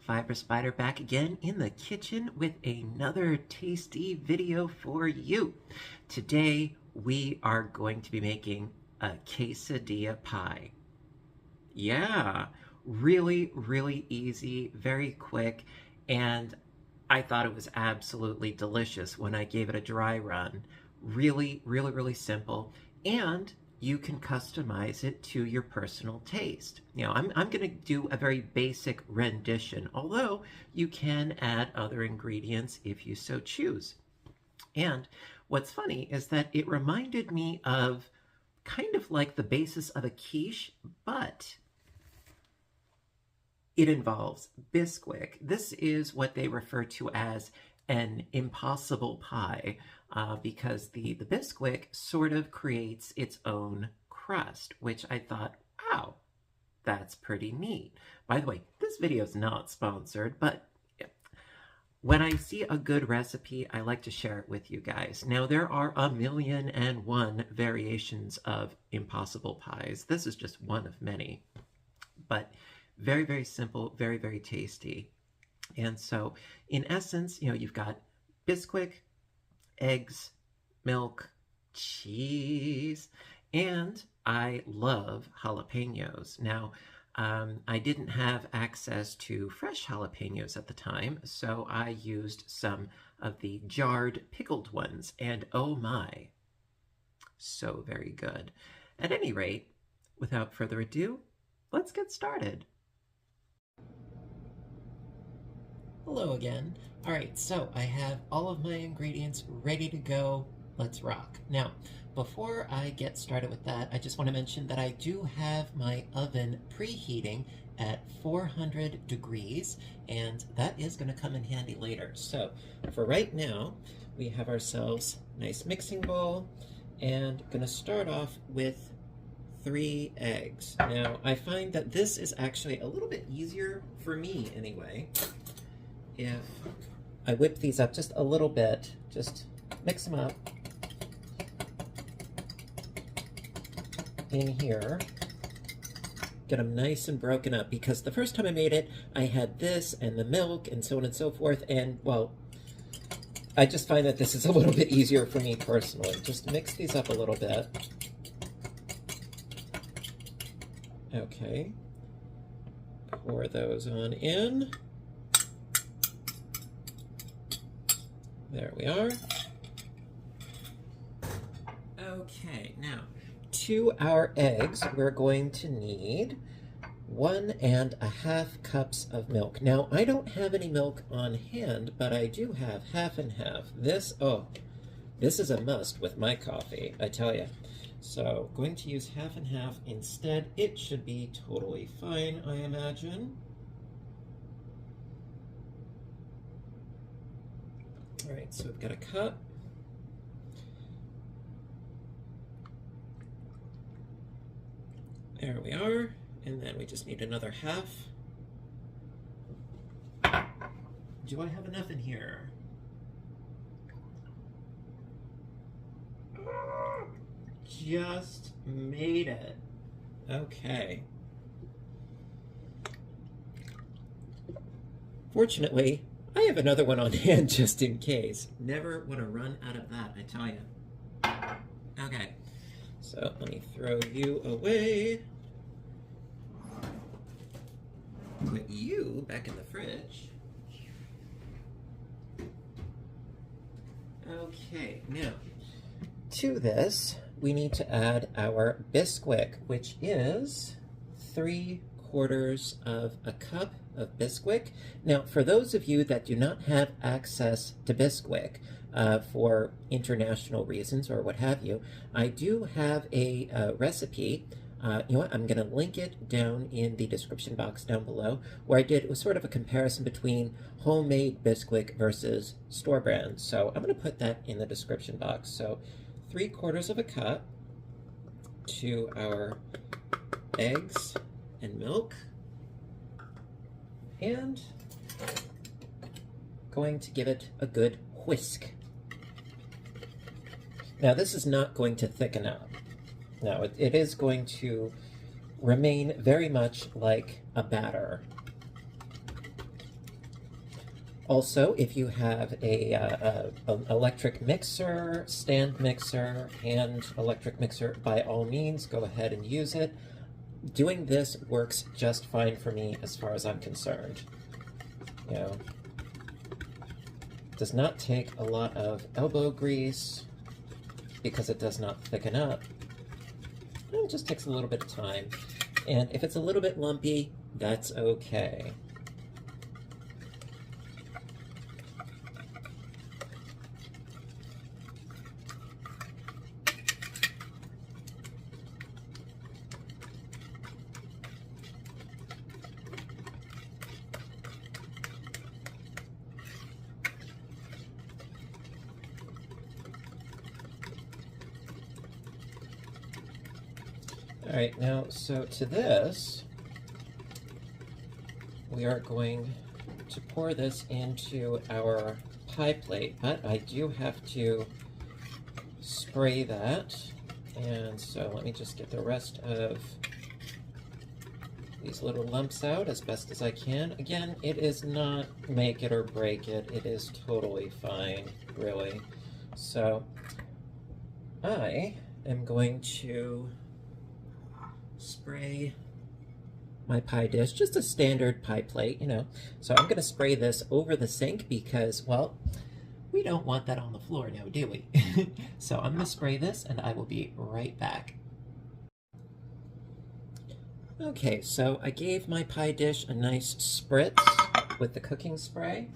Fiber Spider back again in the kitchen with another tasty video for you. Today we are going to be making a quesadilla pie. Yeah, really easy, very quick, and I thought it was absolutely delicious when I gave it a dry run. Really simple, and you can customize it to your personal taste. You know, I'm going to do a very basic rendition, although you can add other ingredients if you so choose. And what's funny is that it reminded me of kind of like the basis of a quiche, but it involves Bisquick. This is what they refer to as an impossible pie because the Bisquick sort of creates its own crust, which I thought, wow, that's pretty neat. By the way, this video is not sponsored, but when I see a good recipe, I like to share it with you guys. Now, there are 1,000,001 variations of impossible pies. This is just one of many, but very simple, very tasty. And so, in essence, you know, you've got Bisquick, eggs, milk, cheese, and I love jalapenos. Now, I didn't have access to fresh jalapenos at the time, so I used some of the jarred pickled ones, and oh my, so very good. At any rate, without further ado, let's get started. Hello again. All right, so I have all of my ingredients ready to go. Let's rock. Now, before I get started with that, I just want to mention that I do have my oven preheating at 400 degrees, and that is going to come in handy later. So for right now, we have ourselves a nice mixing bowl, and going to start off with 3 eggs. Now, I find that this is actually a little bit easier for me anyway. If I whip these up just a little bit, just mix them up in here, get them nice and broken up, because the first time I made it, I had this and the milk and so on and so forth, and well, I just find that this is a little bit easier for me personally. Just mix these up a little bit. Okay, pour those on in. There we are. Okay, now, to our eggs, we're going to need 1.5 cups of milk. Now, I don't have any milk on hand, but I do have half and half. This is a must with my coffee, I tell you. So, going to use half and half instead. It should be totally fine, I imagine. All right, so we've got a cup. There we are, and then we just need another half. Do I have enough in here? Just made it. Okay. Fortunately, I have another one on hand just in case. Never want to run out of that, I tell you. Okay, so let me throw you away. Put you back in the fridge. Okay, now, to this, we need to add our Bisquick, which is 3/4 of a cup of Bisquick. Now, for those of you that do not have access to Bisquick for international reasons or what have you, I do have a recipe. You know what, I'm going to link it down in the description box down below, where I did sort of a comparison between homemade Bisquick versus store brand. So I'm going to put that in the description box. So 3/4 of a cup to our eggs and milk, and going to give it a good whisk. Now, this is not going to thicken up. No, it is going to remain very much like a batter. Also, if you have an electric mixer, stand mixer, and electric mixer, by all means, go ahead and use it. Doing this works just fine for me as far as I'm concerned. You know, it does not take a lot of elbow grease because it does not thicken up. It just takes a little bit of time. And if it's a little bit lumpy, that's okay. All right, now, so to this, we are going to pour this into our pie plate, but I do have to spray that. And so let me just get the rest of these little lumps out as best as I can. Again, it is not make it or break it. It is totally fine, really. So I am going to spray my pie dish, just a standard pie plate, you know. So I'm going to spray this over the sink because, well, we don't want that on the floor now, do we? So I'm going to spray this and I will be right back. Okay, so I gave my pie dish a nice spritz with the cooking spray.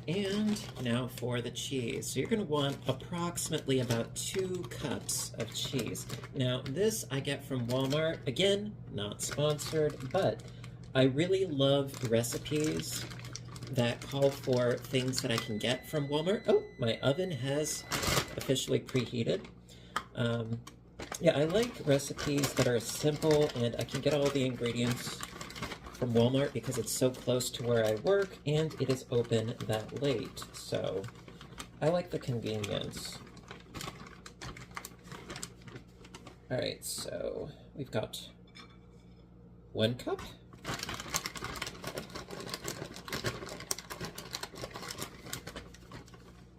And now for the cheese. So you're going to want approximately about 2 cups of cheese. Now this I get from Walmart. Again, not sponsored, but I really love recipes that call for things that I can get from Walmart. Oh, my oven has officially preheated. Yeah, I like recipes that are simple and I can get all the ingredients from Walmart because it's so close to where I work and it is open that late. So I like the convenience. All right, so we've got 1 cup.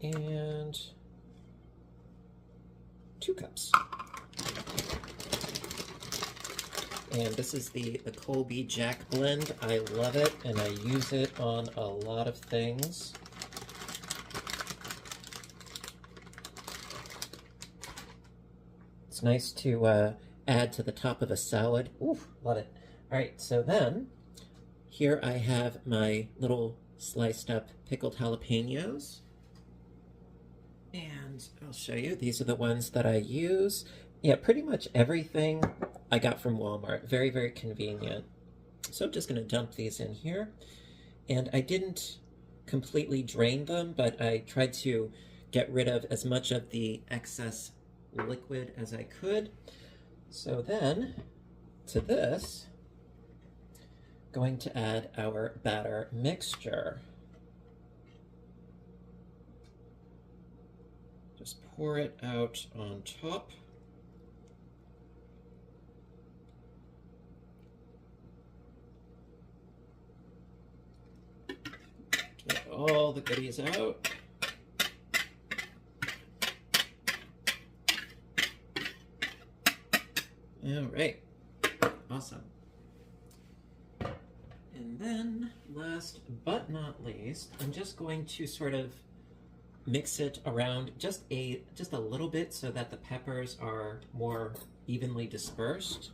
And 2 cups. And this is the Colby Jack blend. I love it, and I use it on a lot of things. It's nice to add to the top of a salad. Ooh, love it. All right, so then here I have my little sliced up pickled jalapenos. And I'll show you. These are the ones that I use. Yeah, pretty much everything I got from Walmart. Very, very convenient. So I'm just going to dump these in here. And I didn't completely drain them, but I tried to get rid of as much of the excess liquid as I could. So then, to this, going to add our batter mixture. Just pour it out on top. Get all the goodies out. All right, awesome. And then, last but not least, I'm just going to sort of mix it around just a little bit so that the peppers are more evenly dispersed.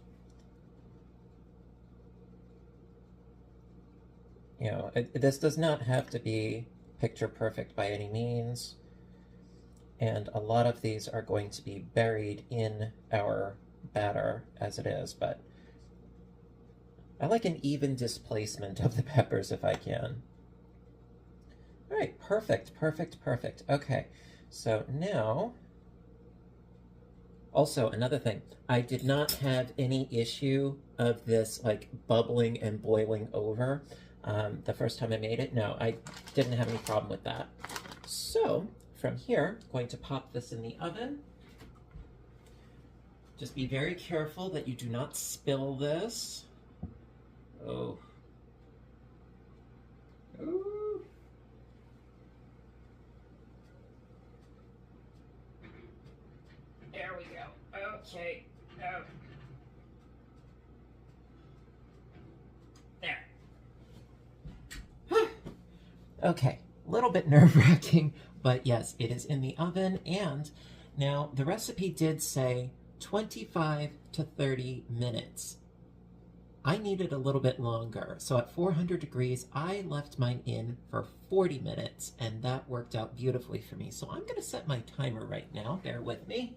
You know, this does not have to be picture perfect by any means, and a lot of these are going to be buried in our batter as it is, but I like an even displacement of the peppers if I can. All right, perfect, perfect, perfect. Okay, so now, also another thing, I did not have any issue of this like bubbling and boiling over the first time I made it. No, I didn't have any problem with that. So from here, I'm going to pop this in the oven. Just be very careful that you do not spill this. Oh. Okay, a little bit nerve-wracking, but yes, it is in the oven. And now the recipe did say 25 to 30 minutes. I needed a little bit longer. So at 400 degrees, I left mine in for 40 minutes, and that worked out beautifully for me. So I'm going to set my timer right now. Bear with me.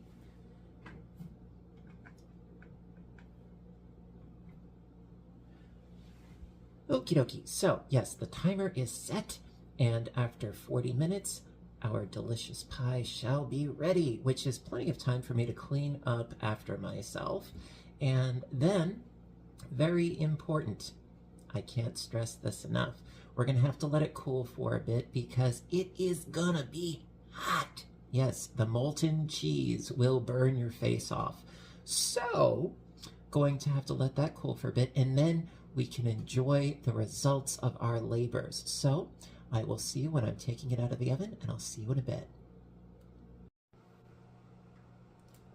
Okie dokie. So, yes, the timer is set, and after 40 minutes, our delicious pie shall be ready, which is plenty of time for me to clean up after myself. And then, very important, I can't stress this enough, we're going to have to let it cool for a bit because it is gonna be hot. Yes, the molten cheese will burn your face off. So, going to have to let that cool for a bit, and then we can enjoy the results of our labors. So, I will see you when I'm taking it out of the oven, and I'll see you in a bit.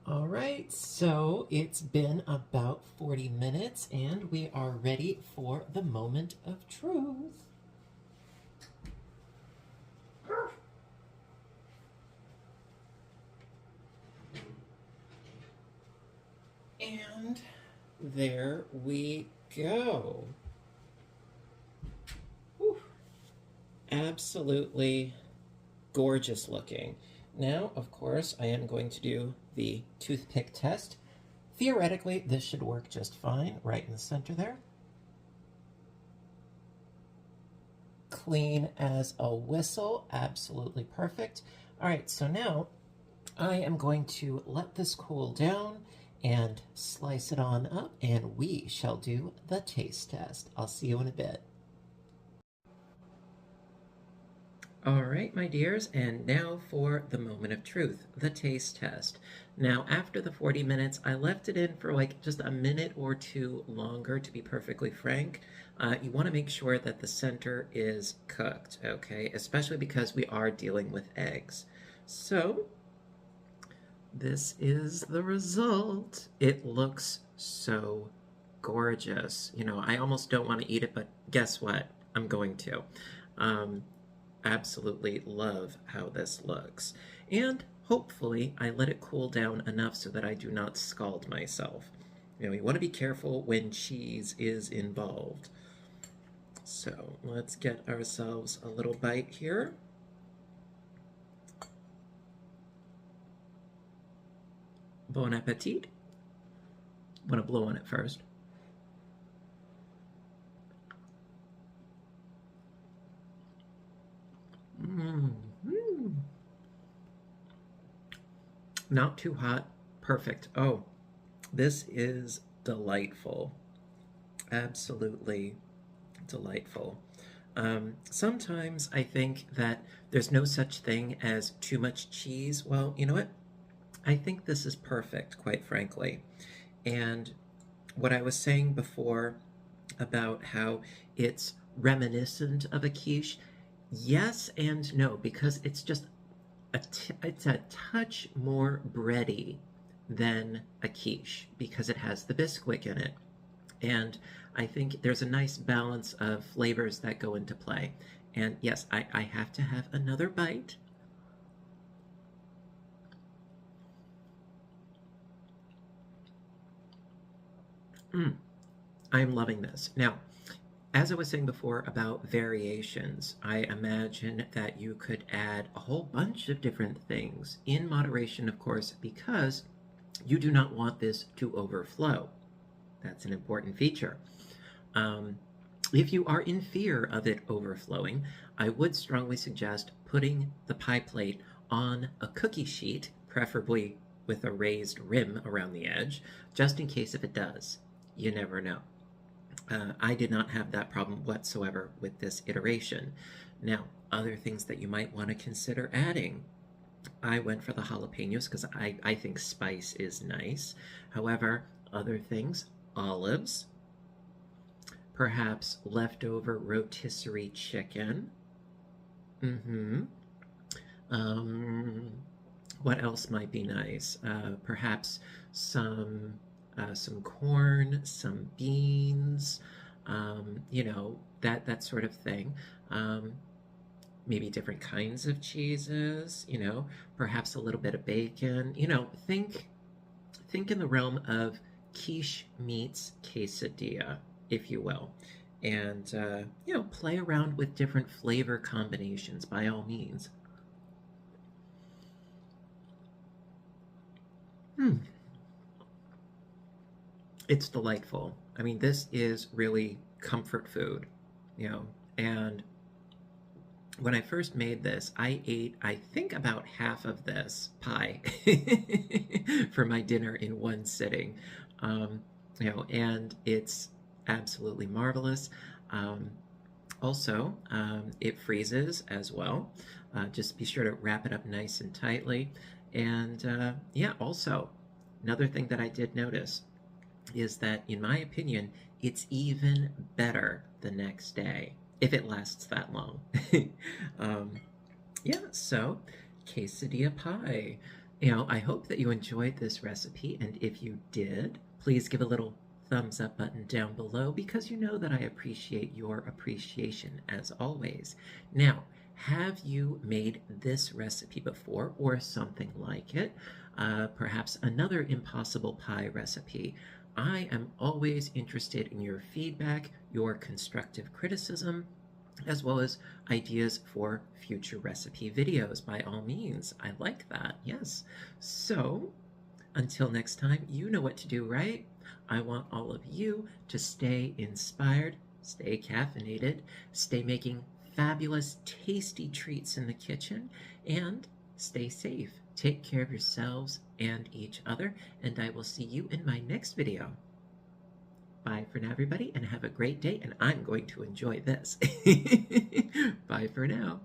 All right, so it's been about 40 minutes, and we are ready for the moment of truth. And there we go. Whew. Absolutely gorgeous looking. Now, of course, I am going to do the toothpick test. Theoretically, this should work just fine, right in the center there. Clean as a whistle, absolutely perfect. All right, so now I am going to let this cool down and slice it on up, and we shall do the taste test. I'll see you in a bit. All right, my dears, and now for the moment of truth, the taste test. Now, after the 40 minutes, I left it in for like just a minute or two longer, to be perfectly frank. You want to make sure that the center is cooked, okay? Especially because we are dealing with eggs. So, this is the result. It looks so gorgeous. You know, I almost don't want to eat it, but guess what? I'm going to. Absolutely love how this looks. And hopefully I let it cool down enough so that I do not scald myself. You know, you want to be careful when cheese is involved. So let's get ourselves a little bite here. Bon appetit. I'm going to blow on it first. Not too hot. Perfect. Oh, this is delightful. Absolutely delightful. Sometimes I think that there's no such thing as too much cheese. Well, you know what? I think this is perfect, quite frankly. And what I was saying before about how it's reminiscent of a quiche, yes and no, because it's just it's a touch more bready than a quiche because it has the Bisquick in it. And I think there's a nice balance of flavors that go into play. And yes, I have to have another bite. I'm loving this. Now, as I was saying before about variations, I imagine that you could add a whole bunch of different things in moderation, of course, because you do not want this to overflow. That's an important feature. If you are in fear of it overflowing, I would strongly suggest putting the pie plate on a cookie sheet, preferably with a raised rim around the edge, just in case if it does. You never know. I did not have that problem whatsoever with this iteration. Now, other things that you might want to consider adding. I went for the jalapenos because I think spice is nice. However, other things, olives, perhaps leftover rotisserie chicken. What else might be nice? Perhaps some corn, some beans, you know, that sort of thing. maybe different kinds of cheeses, perhaps a little bit of bacon. Think in the realm of quiche meets quesadilla, if you will. And, play around with different flavor combinations by all means. Hmm. It's delightful. I mean, this is really comfort food, and when I first made this, I ate, I think, about half of this pie for my dinner in one sitting. Um, and it's absolutely marvelous. Um, Also, it freezes as well. Just be sure to wrap it up nice and tightly. And yeah, also, another thing that I did notice is that, in my opinion, it's even better the next day if it lasts that long. um, yeah, so quesadilla pie. I hope that you enjoyed this recipe, and if you did, please give a little thumbs up button down below because you know that I appreciate your appreciation as always. Now, have you made this recipe before or something like it? Perhaps another impossible pie recipe. I am always interested in your feedback, your constructive criticism, as well as ideas for future recipe videos. By all means, I like that, yes. So, until next time, you know what to do, right? I want all of you to stay inspired, stay caffeinated, stay making fabulous, tasty treats in the kitchen, and stay safe. Take care of yourselves and each other, and I will see you in my next video. Bye for now, everybody, and have a great day, and I'm going to enjoy this. Bye for now.